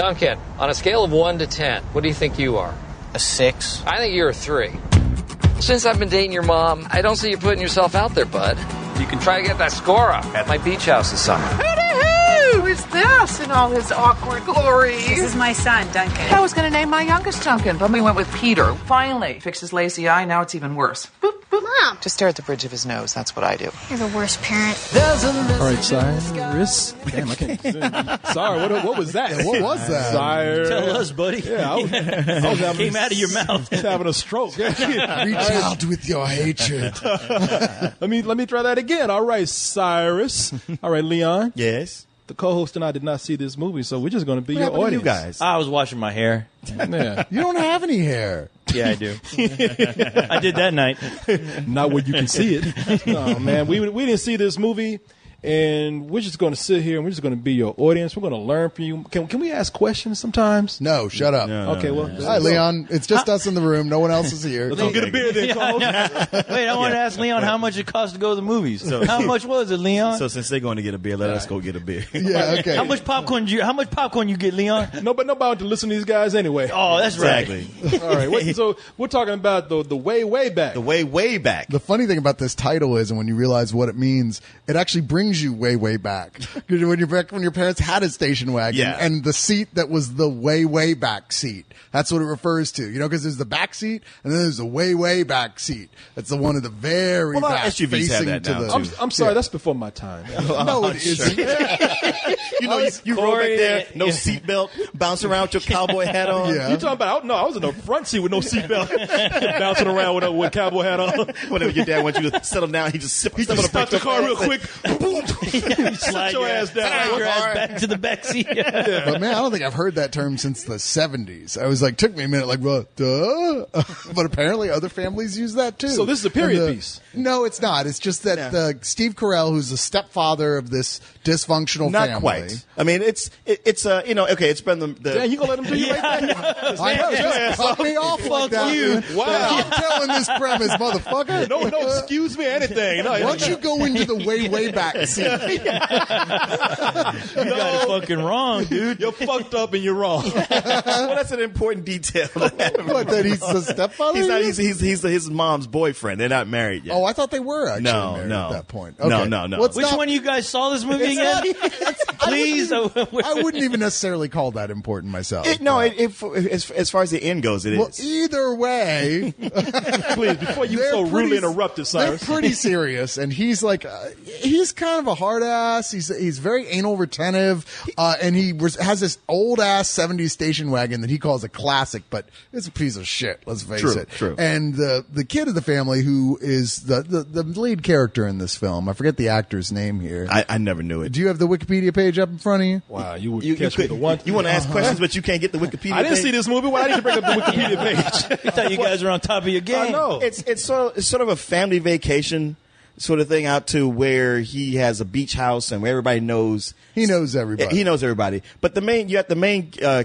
Duncan, on a scale of 1 to 10, what do you think you are? A 6. I think you're a 3. Since I've been dating your mom, I don't see you putting yourself out there, bud. You can try to get that score up at my beach house this summer. Who is this in all his awkward glory? This is my son, Duncan. I was going to name my youngest Duncan, but we went with Peter. Finally, fixed his lazy eye, now it's even worse. Boop, boop. Mom. Just stare at the bridge of his nose, that's what I do. You're the worst parent. All right, Cyrus. Damn, I can't. Sorry, what was that? What was that? Cyrus. Tell us, buddy. Yeah, I was having Came out of your mouth. having a stroke. Reach out with your hatred. Let me try that again. All right, Cyrus. All right, Leon. Yes. The co-host and I did not see this movie, so we're just going to be What your happened to audience. you guys? I was washing my hair. Yeah. You don't have any hair. Yeah, I do. I did that night. Not where you can see it. No, man, we didn't see this movie, and we're just going to sit here and we're just going to be your audience. We're going to learn from you. Can we ask questions sometimes? No, shut up. Okay, well, Hi, Leon. It's just us in the room. No one else is here. let's go get a beer then, co-host. Wait, I want to ask Leon how much it costs to go to the movies. How much was it, Leon? So since they're going to get a beer, let us go get a beer. Yeah, okay. How much popcorn you get, Leon? Nobody to listen to these guys anyway. Oh, that's right. Exactly. All right, so we're talking about the way back. The way back. The funny thing about this title is, and when you realize what it means, it actually brings you way back. When you're back when your parents had a station wagon, Yeah. and the seat that was the way back seat. That's what it refers to, because there's the back seat, and then there's the way back seat. That's the one at the very Well, a lot of back, SUVs have facing that to now, the. too. I'm sorry, that's before my time. No, it isn't. You roll back there, no Yeah. seatbelt, bounce around with your cowboy hat on. Yeah. You talking about? I was in the front seat with no seatbelt, bouncing around with a cowboy hat on. Whenever your dad wants you to settle down, he just Stop the car real quick. Boom. Slide your ass down. Slide your ass back to the back seat. But man, I don't think I've heard that term since the 70s. I was like, took me a minute, like, well, duh. But apparently other families use that too. So this is a period And piece. No, it's not. It's just that Steve Carell, who's the stepfather of this dysfunctional Not family. quite. I mean, it's okay. It's been the Damn, you gonna let him do you like that? I know, just cut me off like that. you. Man. Wow. I'm telling this premise, motherfucker. No, excuse me, anything. No, Why don't you go into the way back seat? You got it fucking wrong, dude. You're fucked up and you're wrong. well, that's an important detail. What, that he's the stepfather? He's not. He's his mom's boyfriend. They're not married yet. Oh, I thought they were actually No, married no. at that point. No, Okay. no, no. Well, it's Which not- one of you guys saw this movie again? Please. I wouldn't even necessarily call that important myself. As far as the end goes, it Well, is. either way, Please, before you they're so rudely pretty- interrupted, they're Cyrus. pretty serious, and he's like, he's kind of a hard ass. He's very anal retentive, and he has this old ass '70s station wagon that he calls a classic, but it's a piece of shit. Let's face True, it. true. And the kid of the family, who is the lead character in this film, I forget the actor's name here. I never knew it. Do you have the Wikipedia page up in front of you? Wow, you would You catch me the one. want to ask questions, but you can't get the Wikipedia. I didn't page? see this movie. Why did you bring up the Wikipedia page? I thought you guys were on top of your game. I know. It's sort of a family vacation sort of thing out to where he has a beach house and where everybody knows He knows everybody. He knows everybody. But the main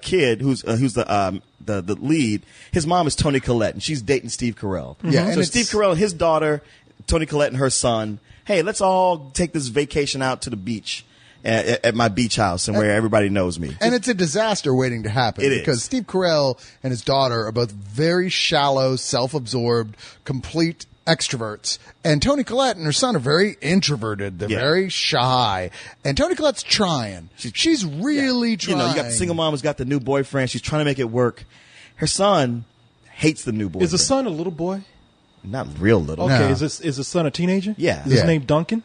kid who's the lead. His mom is Toni Collette, and she's dating Steve Carell. Yeah, and so it's- Steve Carell and his daughter, Toni Collette, and her son. Hey, let's all take this vacation out to the beach at my beach house and where everybody knows me. And it's a disaster waiting to happen It is. because Steve Carell and his daughter are both very shallow, self-absorbed, complete extroverts. And Toni Collette and her son are very introverted. They're Yeah. very shy. And Toni Collette's trying. She's really trying. You got the single mom who's got the new boyfriend. She's trying to make it work. Her son hates the new boyfriend. Is the son a little boy? Not real little. Okay, No. is the son a teenager? Yeah. Is his Yeah. name Duncan?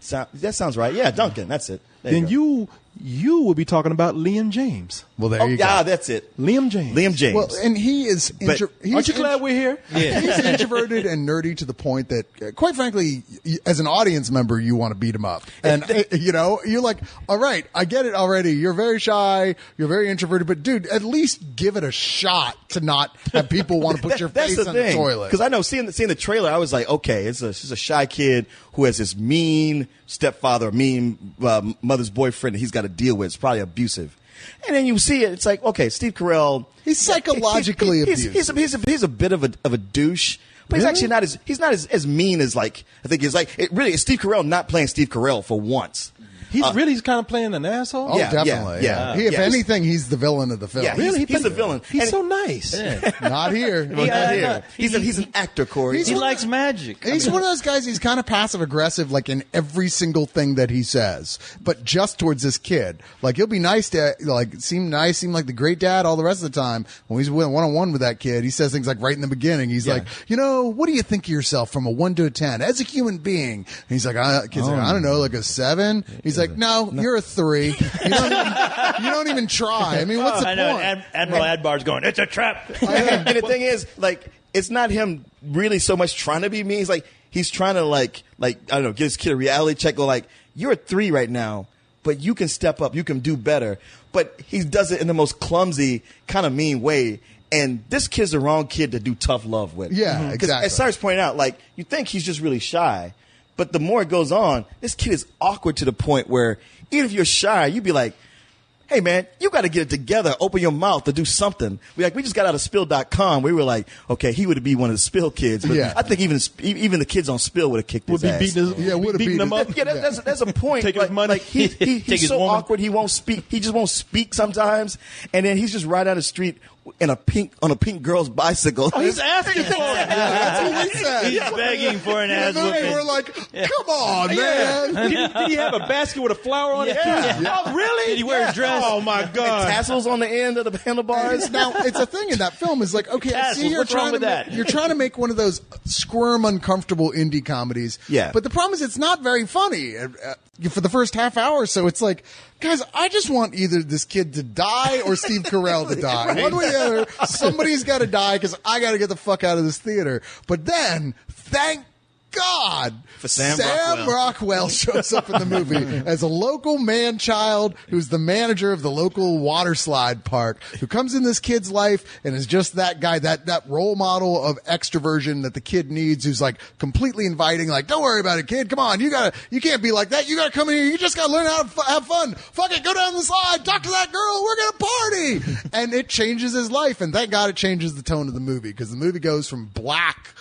That sounds right. Yeah, Duncan. That's it. There Then go. you will be talking about Liam James. Well, there you yeah, go. that's it. Liam James. Liam James. Well, and he is. But Aren't you glad we're here? He's introverted and nerdy to the point that, quite frankly, as an audience member, you want to beat him up. And, you're like, all right, I get it already. You're very shy. You're very introverted. But, dude, at least give it a shot to not have people want to put your That's face the on thing. the toilet. Because I know seeing the trailer, I was like, okay, it's a shy kid who has this mean stepfather, mean mother's boyfriend that he's got to deal with. It's probably abusive. And then you see it, it's like, okay, Steve Carell. He's psychologically he's abusive. He's a bit of a douche. But Really? he's actually not as mean as like, I think it's Steve Carell not playing Steve Carell for once. He's kind of playing an asshole. Oh, Yeah, definitely. yeah. If Yeah. anything, he's the villain of the film. Yeah, Really? he's the villain. He's And- so nice. Not here. Not here. He's an actor, Corey. He's He one likes magic. He's one of those guys. He's kind of passive aggressive, like in every single thing that he says, but just towards this kid. Like he'll be nice to, like, seem like the great dad all the rest of the time. When he's one on one with that kid, he says things like right in the beginning. He's like, what do you think of yourself from a 1 to a 10 as a human being? And he's like, kid's like, I don't know, like a 7. He's like, no, you're a 3. You don't even try. I mean, what's the I know. point? Admiral Adbar's going, it's a trap. And the thing is, like, it's not him really so much trying to be mean. He's like, he's trying to like, I don't know, give his kid a reality check. Go like, you're a 3 right now, but you can step up. You can do better. But he does it in the most clumsy, kind of mean way. And this kid's the wrong kid to do tough love with. Yeah, exactly. As Cyrus pointed out, like, you think he's just really shy. But the more it goes on, this kid is awkward to the point where even if you're shy, you'd be like, hey, man, you got to get it together. Open your mouth to do something. We just got out of Spill.com. We were like, okay, he would be one of the Spill kids. But Yeah. I think even the kids on Spill would have kicked his Would be ass. beating him up. Yeah, that's a point. Take his money. Like Take he's his so woman. awkward. He won't speak. He just won't speak sometimes. And then he's just right down the street on a pink girl's bicycle. Oh, he's asking for it. That's what we said. He's begging for an ass And then whooping. we're like, come on, man. Did he have a basket with a flower on it? Yeah. Oh, really? Did he wear his dress? Oh, my God. Tassels on the end of the handlebars. Now, it's a thing in that film is like, okay, I Tassels, see you're what's wrong trying with to that? you're trying to make one of those squirm, uncomfortable indie comedies. Yeah. But the problem is it's not very funny for the first half hour or so. It's like, guys, I just want either this kid to die or Steve Carell to die. One way or the other, somebody's got to die because I got to get the fuck out of this theater. But then, thank God, For Sam Rockwell shows up in the movie as a local man-child who's the manager of the local water slide park, who comes in this kid's life and is just that guy, that role model of extroversion that the kid needs, who's like completely inviting, like, don't worry about it, kid. Come on, you can't be like that. You gotta come in here. You just gotta learn how to have fun. Fuck it, go down the slide, talk to that girl. We're gonna party, and it changes his life. And thank God it changes the tone of the movie, because the movie goes from black,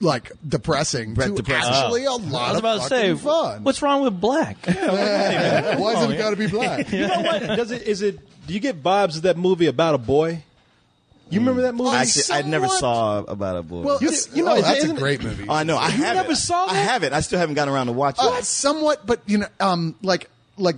like depressing, to depressing. actually a I lot was of about to say, fucking fun. what's wrong with black? Why is it got to be black? You know what? Do you get vibes of that movie About a Boy? You remember that movie? Actually, I never saw About a Boy. Well, you know, that's a isn't it- great movie. Oh, I know. I haven't. never saw I that? haven't. I still haven't gotten around to watching it. Somewhat, but like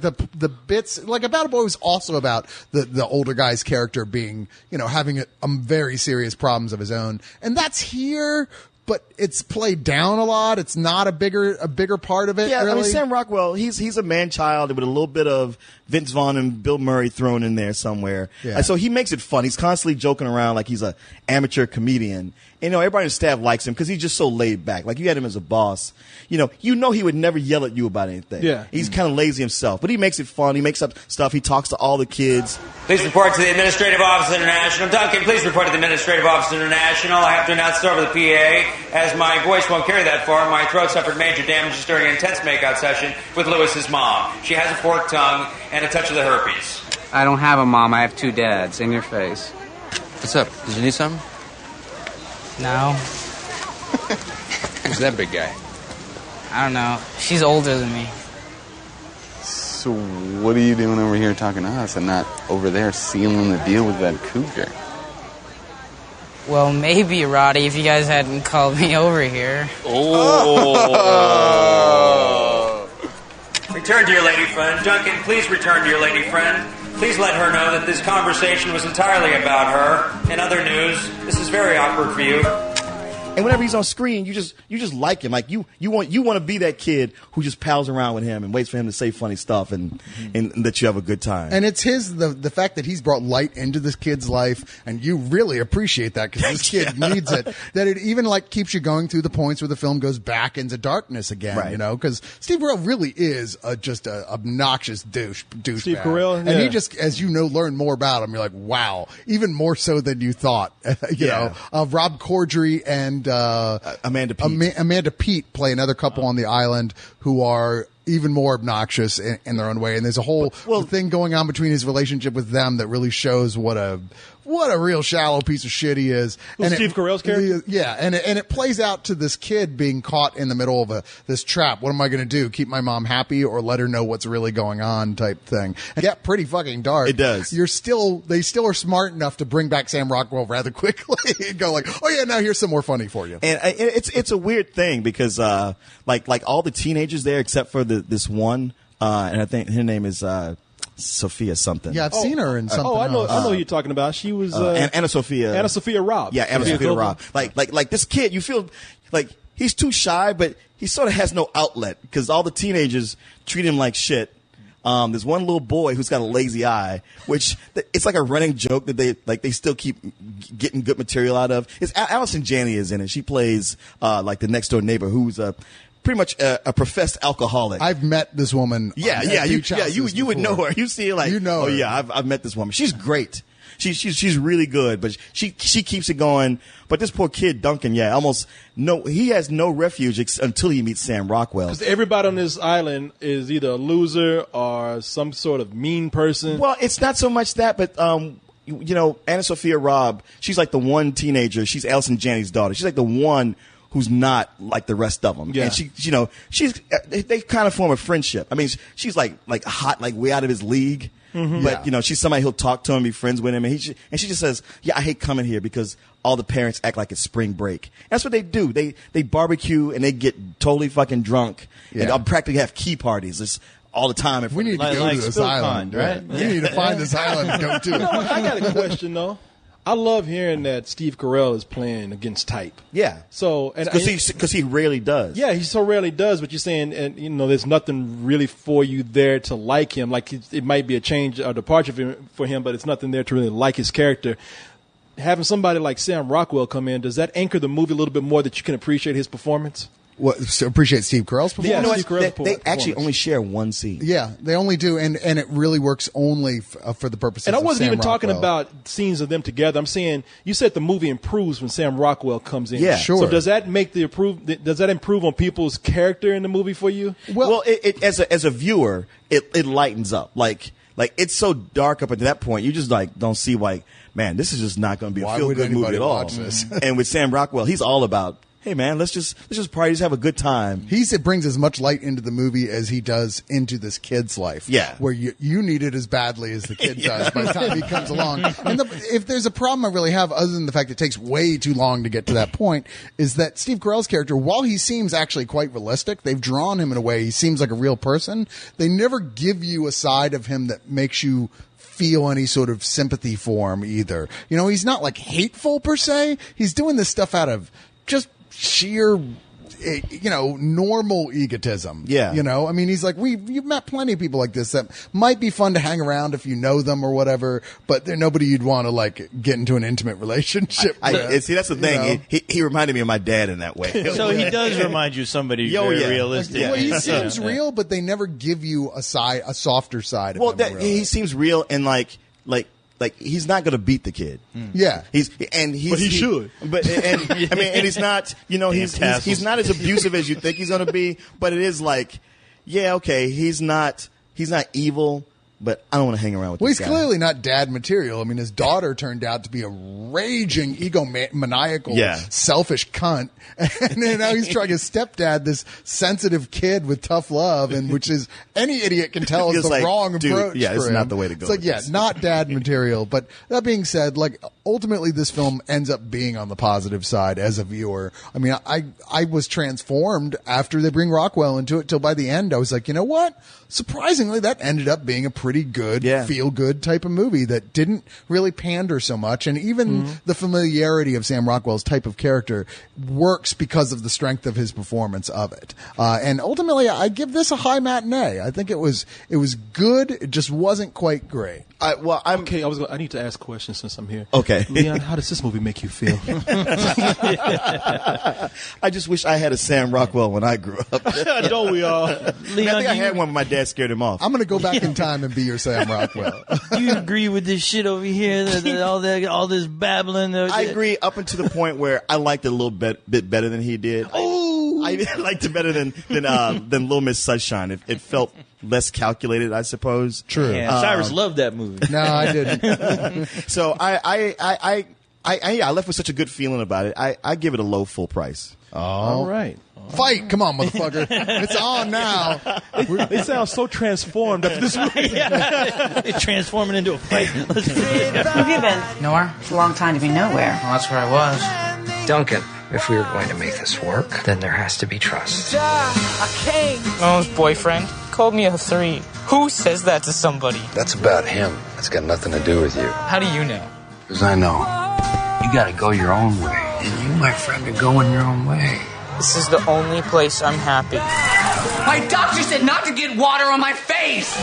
the bits, like About a Boy was also about the older guy's character being, having very serious problems of his own, and that's here. But it's played down a lot. It's not a bigger part of it. Yeah, really. I mean, Sam Rockwell, he's a man-child with a little bit of Vince Vaughn and Bill Murray thrown in there somewhere. Yeah. And so he makes it fun. He's constantly joking around like he's an amateur comedian. And, everybody on the staff likes him because he's just so laid back. Like, you had him as a boss. You know he would never yell at you about anything. Yeah. He's kind of lazy himself. But he makes it fun. He makes up stuff. He talks to all the kids. Please report to the Administrative Office International. Duncan, please report to the Administrative Office International. I have to announce it over the PA. As my voice won't carry that far, my throat suffered major damages during an intense makeout session with Lewis's mom. She has a forked tongue and a touch of the herpes. I don't have a mom. I have 2 dads. In your face. What's up? Did you need something? No. Who's that big guy? I don't know. She's older than me. So what are you doing over here talking to us and not over there sealing the deal with that cougar? Well, maybe, Roddy, if you guys hadn't called me over here. Return to your lady friend. Duncan, please return to your lady friend. Please let her know that this conversation was entirely about her. In other news, this is very awkward for you. And whenever he's on screen, you just like him. Like you want to be that kid who just pals around with him and waits for him to say funny stuff and that you have a good time. And it's the fact that he's brought light into this kid's life, and you really appreciate that because this kid needs it. That it even keeps you going through the points where the film goes back into darkness again. Right. Because Steve Carell really is just a obnoxious douchebag. Steve Carell, and he just, as learn more about him, you're like, wow, even more so than you thought. Rob Corddry and Amanda Peet. Amanda Peet play another couple on the island who are even more obnoxious in their own way. And there's a whole thing going on between his relationship with them that really shows what a what a real shallow piece of shit he is. Who's Steve Carell's character? Yeah, and it plays out to this kid being caught in the middle of this trap. What am I going to do? Keep my mom happy or let her know what's really going on type thing. It got pretty fucking dark. It does. They still are smart enough to bring back Sam Rockwell rather quickly and go like, oh yeah, now here's some more funny for you. And it's a weird thing because like all the teenagers there except for this one, and I think her name is Sophia something. Yeah, I've seen her in something. I know else. who you're talking about. She was Anna Sophia Robb. Yeah, Anna Sophia Robb. Like this kid, you feel like he's too shy, but he sort of has no outlet because all the teenagers treat him like shit. There's one little boy who's got a lazy eye, which it's like a running joke that they still keep getting good material out of. It's Allison Janney is in it. She plays like the next door neighbor who's pretty much a professed alcoholic. I've met this woman. You would know her. You see her like, you know oh her. yeah, I've met this woman. She's great. She's really good, but she keeps it going. But this poor kid Duncan, he has no refuge until he meets Sam Rockwell. Because everybody on this island is either a loser or some sort of mean person. Well, it's not so much that, but Anna Sophia Robb, she's like the one teenager. She's Allison Janney's daughter. She's like the one who's not like the rest of them. Yeah. And they kind of form a friendship. I mean, she's like hot, like way out of his league. Mm-hmm. But she's somebody he'll talk to and be friends with him, and she just says, "Yeah, I hate coming here because all the parents act like it's spring break." That's what they do. They barbecue and they get totally fucking drunk, and practically have key parties. It's all the time. We need to go to this island, right? We need to find this island and go to it. I got a question though. I love hearing that Steve Carell is playing against type. Yeah. So because he rarely does. Yeah, he so rarely does. But you're saying, and there's nothing really for you there to like him. Like it might be a change or departure for him, but it's nothing there to really like his character. Having somebody like Sam Rockwell come in, does that anchor the movie a little bit more that you can appreciate his performance? Appreciate Steve Carell's performance? Yeah, they actually only share one scene. Yeah, they only do, and it really works only for the purposes of And I wasn't Sam even talking Rockwell. about scenes of them together. I'm saying, you said the movie improves when Sam Rockwell comes in. Yeah, sure. So does that improve on people's character in the movie for you? Well, it as a viewer, it lightens up. Like it's so dark up until that point, you just like don't see man, this is just not going to be a feel good movie at all. Watch this? And with Sam Rockwell, he's all about, hey man, let's just party, just have a good time. It brings as much light into the movie as he does into this kid's life. Yeah. Where you need it as badly as the kid does by the time he comes along. And if there's a problem I really have, other than the fact it takes way too long to get to that point, is that Steve Carell's character, while he seems actually quite realistic, they've drawn him in a way he seems like a real person. They never give you a side of him that makes you feel any sort of sympathy for him either. He's not like hateful per se. He's doing this stuff out of just sheer, normal egotism. Yeah. I mean, he's like, you've met plenty of people like this that might be fun to hang around if you know them or whatever, but they're nobody you'd want to like get into an intimate relationship with. See, that's the thing. He reminded me of my dad in that way. So he does remind you of somebody very realistic. Well, he seems real, but they never give you a softer side of him. He seems real and like he's not going to beat the kid. Yeah, but he should. But and he's not. He's not as abusive as you think he's going to be. But it is like, yeah, okay, he's not evil. But I don't want to hang around with this guy. He's clearly not dad material. I mean, his daughter turned out to be a raging, egomaniacal, selfish cunt. And now he's trying to stepdad this sensitive kid with tough love, and which is any idiot can tell is the wrong approach. Yeah, it's not the way to go. It's like, not dad material. But that being said, like ultimately this film ends up being on the positive side as a viewer. I mean, I was transformed after they bring Rockwell into it till by the end I was like, you know what? Surprisingly, that ended up being a pretty good, feel-good type of movie that didn't really pander so much. And even the familiarity of Sam Rockwell's type of character works because of the strength of his performance of it. And ultimately, I give this a high matinee. I think it was good. It just wasn't quite great. I need to ask a question since I'm here. Okay. Leon, how does this movie make you feel? I just wish I had a Sam Rockwell when I grew up. Don't we all? Leon, I think I had one, but my dad scared him off. I'm going to go back in time and be your Sam Rockwell. Do you agree with this shit over here? All this babbling? I agree up until the point where I liked it a little bit better than he did. Oh, I liked it better than Little Miss Sunshine. It felt less calculated, I suppose. True. Yeah, Cyrus loved that movie. No, I didn't. So I left with such a good feeling about it. I give it a low full price. All right. Fight! Come on, motherfucker. It's on now. They sound so transformed after this movie. It's transforming into a fight. Where have you been? Nowhere? It's a long time to be nowhere. Well, that's where I was. Duncan, if we are going to make this work, then there has to be trust. Mo's boyfriend called me a 3. Who says that to somebody? That's about him. That's got nothing to do with you. How do you know? Because I know. You gotta go your own way. And you, my friend, are going your own way. This is the only place I'm happy. My doctor said not to get water on my face!